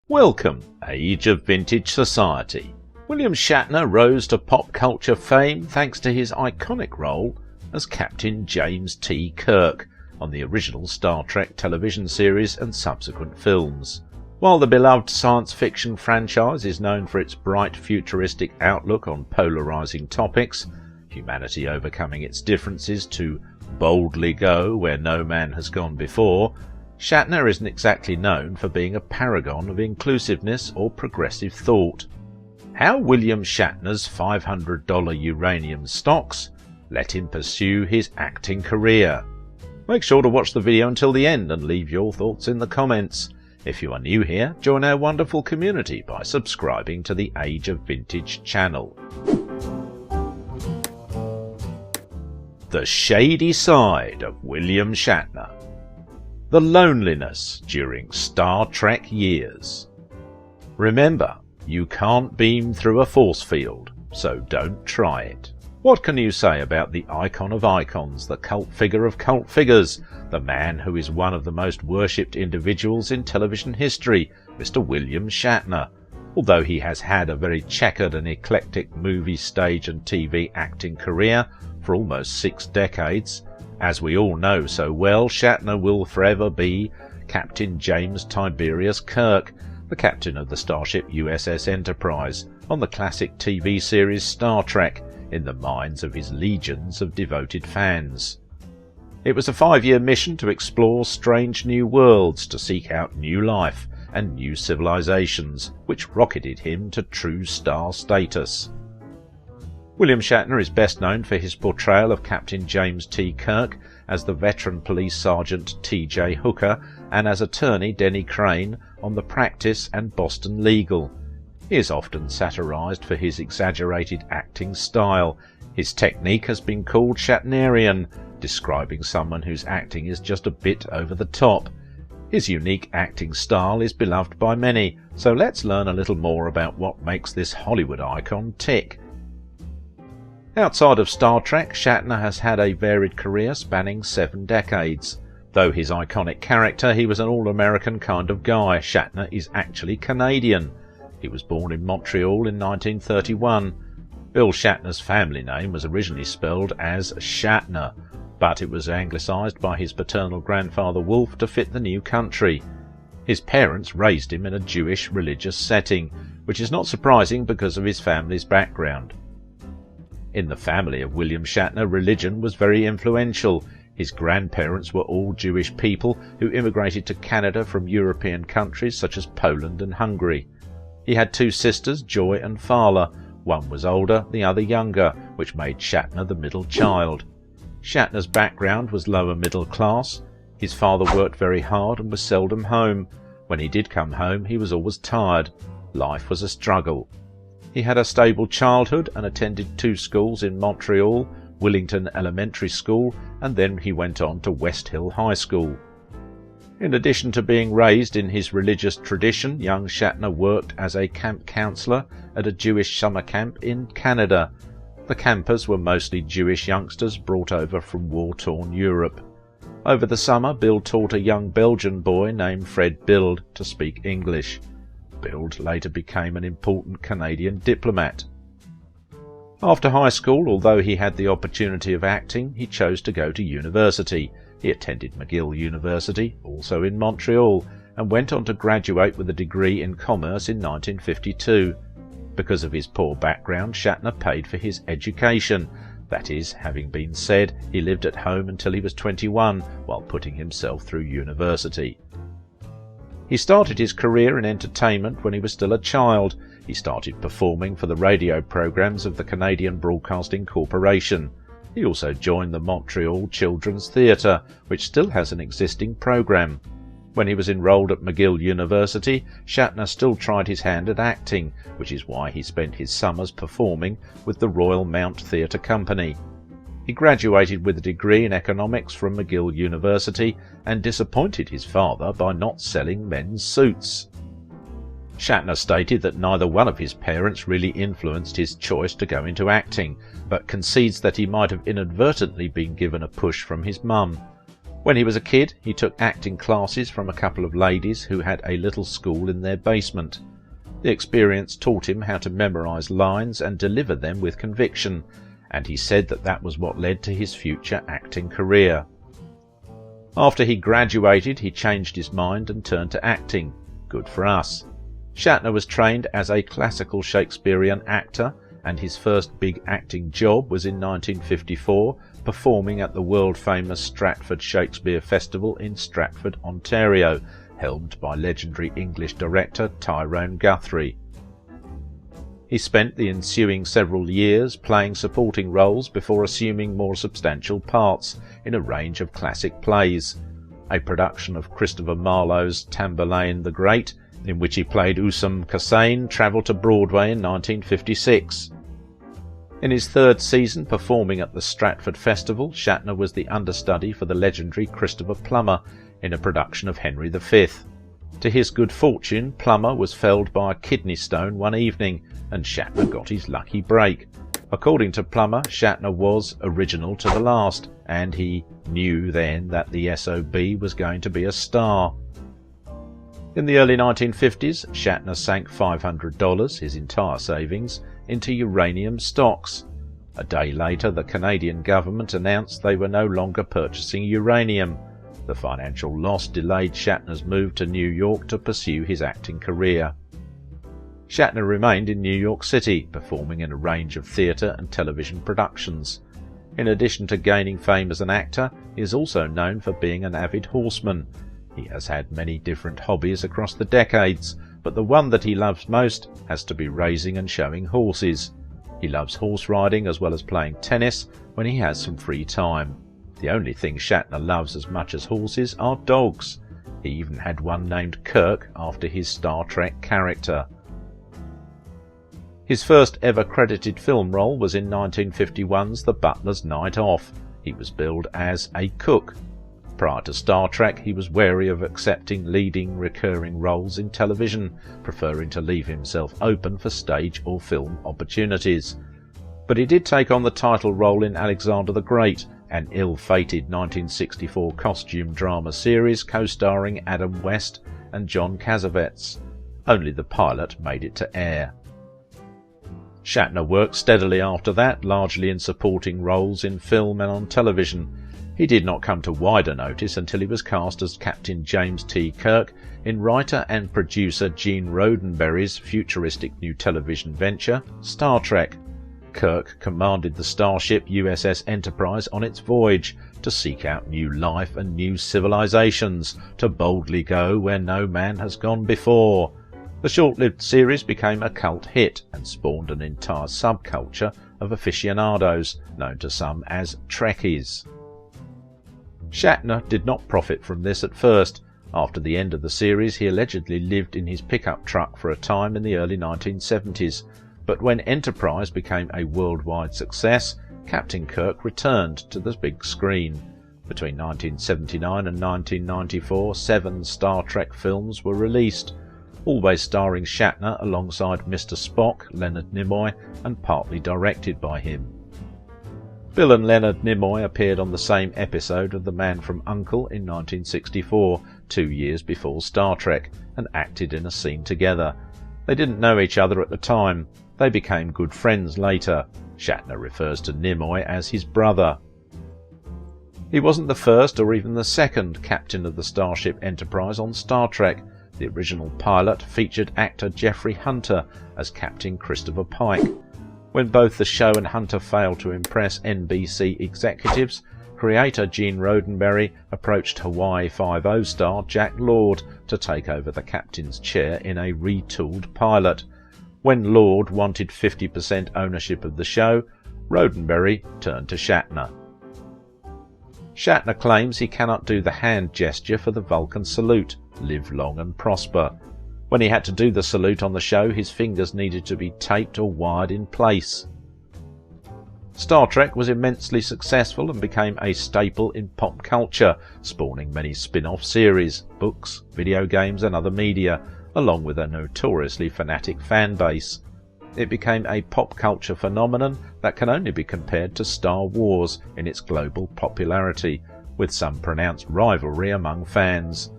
Welcome, Age of Vintage Society. William Shatner rose to pop culture fame thanks to his iconic role as Captain James T. Kirk on the original Star Trek television series and subsequent films. While the beloved science fiction franchise is known for its bright futuristic outlook on polarizing topics, humanity overcoming its differences to boldly go where no man has gone before, Shatner isn't exactly known for being a paragon of inclusiveness or progressive thought. How William Shatner's $500 uranium stocks let him pursue his acting career. Make sure to watch the video until the end and leave your thoughts in the comments. If you are new here, join our wonderful community by subscribing to the Age of Vintage channel. The shady side of William Shatner. The loneliness during Star Trek years. Remember, you can't beam through a force field, so don't try it. What can you say about the icon of icons, the cult figure of cult figures, the man who is one of the most worshipped individuals in television history, Mr. William Shatner? Although he has had a very checkered and eclectic movie, stage and TV acting career for almost 6 decades, as we all know so well, Shatner will forever be Captain James Tiberius Kirk, the captain of the starship USS Enterprise on the classic TV series Star Trek, in the minds of his legions of devoted fans. It was a 5-year mission to explore strange new worlds, to seek out new life and new civilizations, which rocketed him to true star status. William Shatner is best known for his portrayal of Captain James T. Kirk as the veteran police sergeant T.J. Hooker and as attorney Denny Crane on The Practice and Boston Legal. He is often satirized for his exaggerated acting style. His technique has been called Shatnerian, describing someone whose acting is just a bit over the top. His unique acting style is beloved by many, so let's learn a little more about what makes this Hollywood icon tick. Outside of Star Trek, Shatner has had a varied career spanning 7 decades. Though his iconic character, he was an all-American kind of guy. Shatner is actually Canadian. He was born in Montreal in 1931. Bill Shatner's family name was originally spelled as Shatner, but it was anglicised by his paternal grandfather Wolf to fit the new country. His parents raised him in a Jewish religious setting, which is not surprising because of his family's background. In the family of William Shatner, religion was very influential. His grandparents were all Jewish people who immigrated to Canada from European countries such as Poland and Hungary. He had 2 sisters, Joy and Fala. One was older, the other younger, which made Shatner the middle child. Shatner's background was lower middle class. His father worked very hard and was seldom home. When he did come home, he was always tired. Life was a struggle. He had a stable childhood and attended 2 schools in Montreal, Willington Elementary School, and then he went on to West Hill High School. In addition to being raised in his religious tradition, young Shatner worked as a camp counselor at a Jewish summer camp in Canada. The campers were mostly Jewish youngsters brought over from war-torn Europe. Over the summer, Bill taught a young Belgian boy named Fred Bild to speak English. Bild later became an important Canadian diplomat. After high school, although he had the opportunity of acting, he chose to go to university. He attended McGill University, also in Montreal, and went on to graduate with a degree in commerce in 1952. Because of his poor background, Shatner paid for his education. That is, having been said, he lived at home until he was 21 while putting himself through university. He started his career in entertainment when he was still a child. He started performing for the radio programs of the Canadian Broadcasting Corporation. He also joined the Montreal Children's Theatre, which still has an existing program. When he was enrolled at McGill University, Shatner still tried his hand at acting, which is why he spent his summers performing with the Royal Mount Theatre Company. He graduated with a degree in economics from McGill University and disappointed his father by not selling men's suits. Shatner stated that neither one of his parents really influenced his choice to go into acting, but concedes that he might have inadvertently been given a push from his mum. When he was a kid, he took acting classes from a couple of ladies who had a little school in their basement. The experience taught him how to memorise lines and deliver them with conviction, and he said that that was what led to his future acting career. After he graduated, he changed his mind and turned to acting. Good for us. Shatner was trained as a classical Shakespearean actor, and his first big acting job was in 1954, performing at the world-famous Stratford Shakespeare Festival in Stratford, Ontario, helmed by legendary English director Tyrone Guthrie. He spent the ensuing several years playing supporting roles before assuming more substantial parts in a range of classic plays. A production of Christopher Marlowe's Tamburlaine the Great, in which he played Usam Kassain, travelled to Broadway in 1956. In his third season performing at the Stratford Festival, Shatner was the understudy for the legendary Christopher Plummer in a production of Henry V. To his good fortune, Plummer was felled by a kidney stone one evening, and Shatner got his lucky break. According to Plummer, Shatner was original to the last, and he knew then that the SOB was going to be a star. In the early 1950s, Shatner sank $500, his entire savings, into uranium stocks. A day later, the Canadian government announced they were no longer purchasing uranium. The financial loss delayed Shatner's move to New York to pursue his acting career. Shatner remained in New York City, performing in a range of theatre and television productions. In addition to gaining fame as an actor, he is also known for being an avid horseman. He has had many different hobbies across the decades, but the one that he loves most has to be raising and showing horses. He loves horse riding as well as playing tennis when he has some free time. The only thing Shatner loves as much as horses are dogs. He even had one named Kirk after his Star Trek character. His first ever credited film role was in 1951's The Butler's Night Off. He was billed as a cook. Prior to Star Trek, he was wary of accepting leading recurring roles in television, preferring to leave himself open for stage or film opportunities. But he did take on the title role in Alexander the Great, an ill-fated 1964 costume drama series co-starring Adam West and John Cassavetes. Only the pilot made it to air. Shatner worked steadily after that, largely in supporting roles in film and on television. He did not come to wider notice until he was cast as Captain James T. Kirk in writer and producer Gene Roddenberry's futuristic new television venture, Star Trek. Kirk commanded the starship USS Enterprise on its voyage to seek out new life and new civilizations, to boldly go where no man has gone before. The short-lived series became a cult hit and spawned an entire subculture of aficionados, known to some as Trekkies. Shatner did not profit from this at first. After the end of the series, he allegedly lived in his pickup truck for a time in the early 1970s. But when Enterprise became a worldwide success, Captain Kirk returned to the big screen. Between 1979 and 1994, 7 Star Trek films were released, always starring Shatner alongside Mr. Spock, Leonard Nimoy, and partly directed by him. Bill and Leonard Nimoy appeared on the same episode of The Man from U.N.C.L.E. in 1964, 2 years before Star Trek, and acted in a scene together. They didn't know each other at the time. They became good friends later. Shatner refers to Nimoy as his brother. He wasn't the first or even the second captain of the Starship Enterprise on Star Trek. The original pilot featured actor Jeffrey Hunter as Captain Christopher Pike. When both the show and Hunter failed to impress NBC executives, creator Gene Roddenberry approached Hawaii Five-0 star Jack Lord to take over the captain's chair in a retooled pilot. When Lord wanted 50% ownership of the show, Roddenberry turned to Shatner. Shatner claims he cannot do the hand gesture for the Vulcan salute, live long and prosper. When he had to do the salute on the show, his fingers needed to be taped or wired in place. Star Trek was immensely successful and became a staple in pop culture, spawning many spin-off series, books, video games and other media, along with a notoriously fanatic fan base. It became a pop culture phenomenon that can only be compared to Star Wars in its global popularity, with some pronounced rivalry among fans.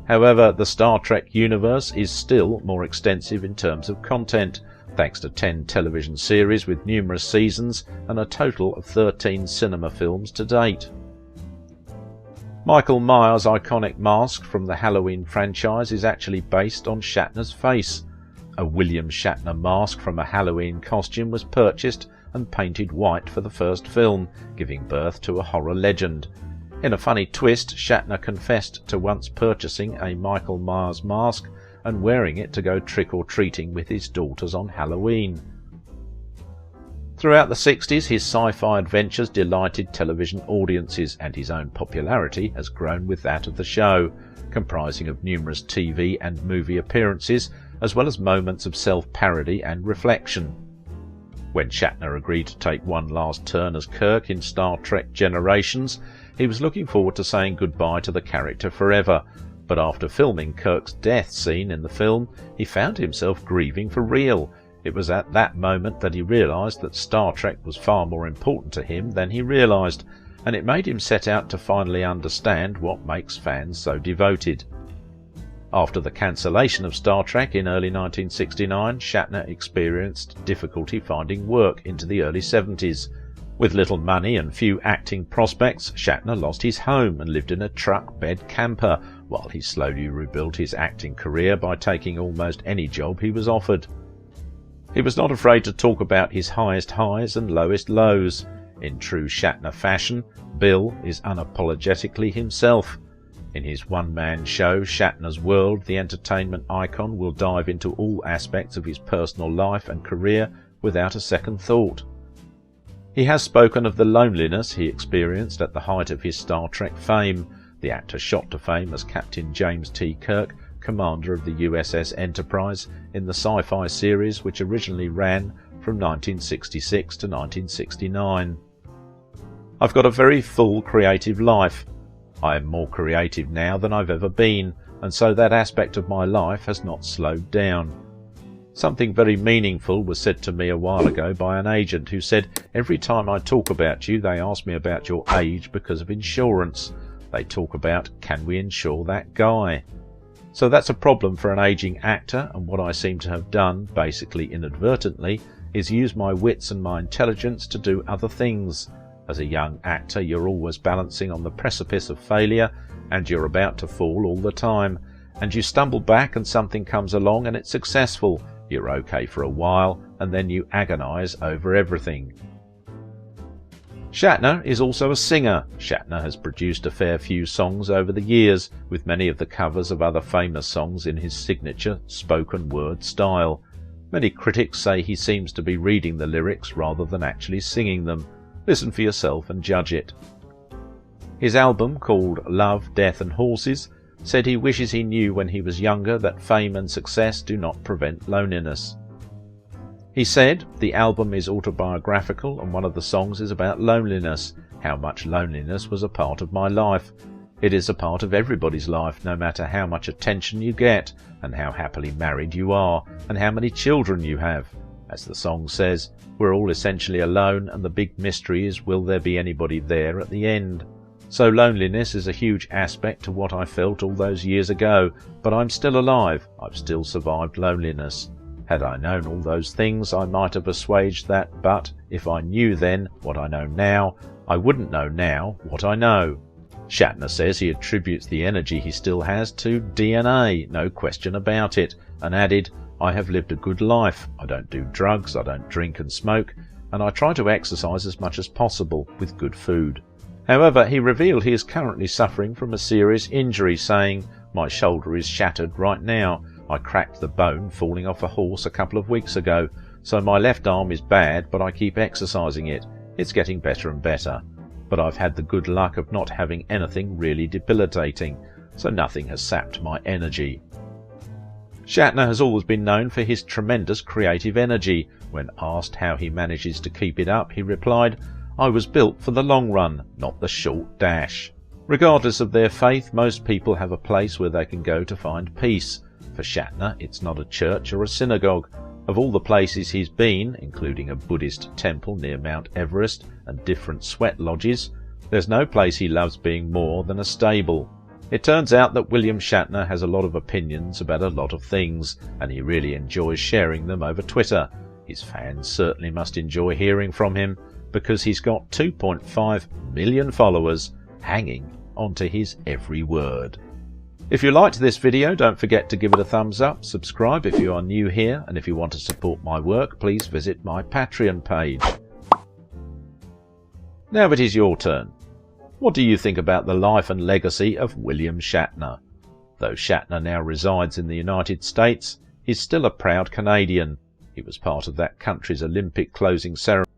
However, the Star Trek universe is still more extensive in terms of content, thanks to 10 television series with numerous seasons and a total of 13 cinema films to date. Michael Myers' iconic mask from the Halloween franchise is actually based on Shatner's face. A William Shatner mask from a Halloween costume was purchased and painted white for the first film, giving birth to a horror legend. In a funny twist, Shatner confessed to once purchasing a Michael Myers mask and wearing it to go trick-or-treating with his daughters on Halloween. Throughout the 60s, his sci-fi adventures delighted television audiences, and his own popularity has grown with that of the show, comprising of numerous TV and movie appearances, as well as moments of self-parody and reflection. When Shatner agreed to take one last turn as Kirk in Star Trek Generations, he was looking forward to saying goodbye to the character forever, but after filming Kirk's death scene in the film, he found himself grieving for real. It was at that moment that he realised that Star Trek was far more important to him than he realised, and it made him set out to finally understand what makes fans so devoted. After the cancellation of Star Trek in early 1969, Shatner experienced difficulty finding work into the early 70s. With little money and few acting prospects, Shatner lost his home and lived in a truck bed camper, while he slowly rebuilt his acting career by taking almost any job he was offered. He was not afraid to talk about his highest highs and lowest lows. In true Shatner fashion, Bill is unapologetically himself. In his one-man show, Shatner's World, the entertainment icon will dive into all aspects of his personal life and career without a second thought. He has spoken of the loneliness he experienced at the height of his Star Trek fame. The actor shot to fame as Captain James T. Kirk, commander of the USS Enterprise in the sci-fi series which originally ran from 1966 to 1969. I've got a very full creative life. I am more creative now than I've ever been, and so that aspect of my life has not slowed down. Something very meaningful was said to me a while ago by an agent who said, "Every time I talk about you, they ask me about your age because of insurance. They talk about, can we insure that guy?" So that's a problem for an aging actor, and what I seem to have done, basically inadvertently, is use my wits and my intelligence to do other things. As a young actor, you're always balancing on the precipice of failure, and you're about to fall all the time, and you stumble back and something comes along and it's successful. You're okay for a while, and then you agonize over everything. Shatner is also a singer. Shatner has produced a fair few songs over the years, with many of the covers of other famous songs in his signature spoken word style. Many critics say he seems to be reading the lyrics rather than actually singing them. Listen for yourself and judge it. His album, called Love, Death and Horses, said he wishes he knew when he was younger that fame and success do not prevent loneliness. He said, "The album is autobiographical and one of the songs is about loneliness, how much loneliness was a part of my life. It is a part of everybody's life, no matter how much attention you get, and how happily married you are, and how many children you have. As the song says, we're all essentially alone, and the big mystery is, will there be anybody there at the end? So loneliness is a huge aspect to what I felt all those years ago, but I'm still alive. I've still survived loneliness. Had I known all those things, I might have assuaged that, but if I knew then what I know now, I wouldn't know now what I know." Shatner says he attributes the energy he still has to DNA, no question about it, and added, "I have lived a good life. I don't do drugs, I don't drink and smoke, and I try to exercise as much as possible with good food." However, he revealed he is currently suffering from a serious injury, saying, "My shoulder is shattered right now. I cracked the bone falling off a horse a couple of weeks ago, so my left arm is bad, but I keep exercising it. It's getting better and better. But I've had the good luck of not having anything really debilitating, so nothing has sapped my energy." Shatner has always been known for his tremendous creative energy. When asked how he manages to keep it up, he replied, "I was built for the long run, not the short dash." Regardless of their faith, most people have a place where they can go to find peace. For Shatner, it's not a church or a synagogue. Of all the places he's been, including a Buddhist temple near Mount Everest and different sweat lodges, there's no place he loves being more than a stable. It turns out that William Shatner has a lot of opinions about a lot of things, and he really enjoys sharing them over Twitter. His fans certainly must enjoy hearing from him, because he's got 2.5 million followers hanging onto his every word. If you liked this video, don't forget to give it a thumbs up, subscribe if you are new here, and if you want to support my work, please visit my Patreon page. Now it is your turn. What do you think about the life and legacy of William Shatner? Though Shatner now resides in the United States, he's still a proud Canadian. He was part of that country's Olympic closing ceremony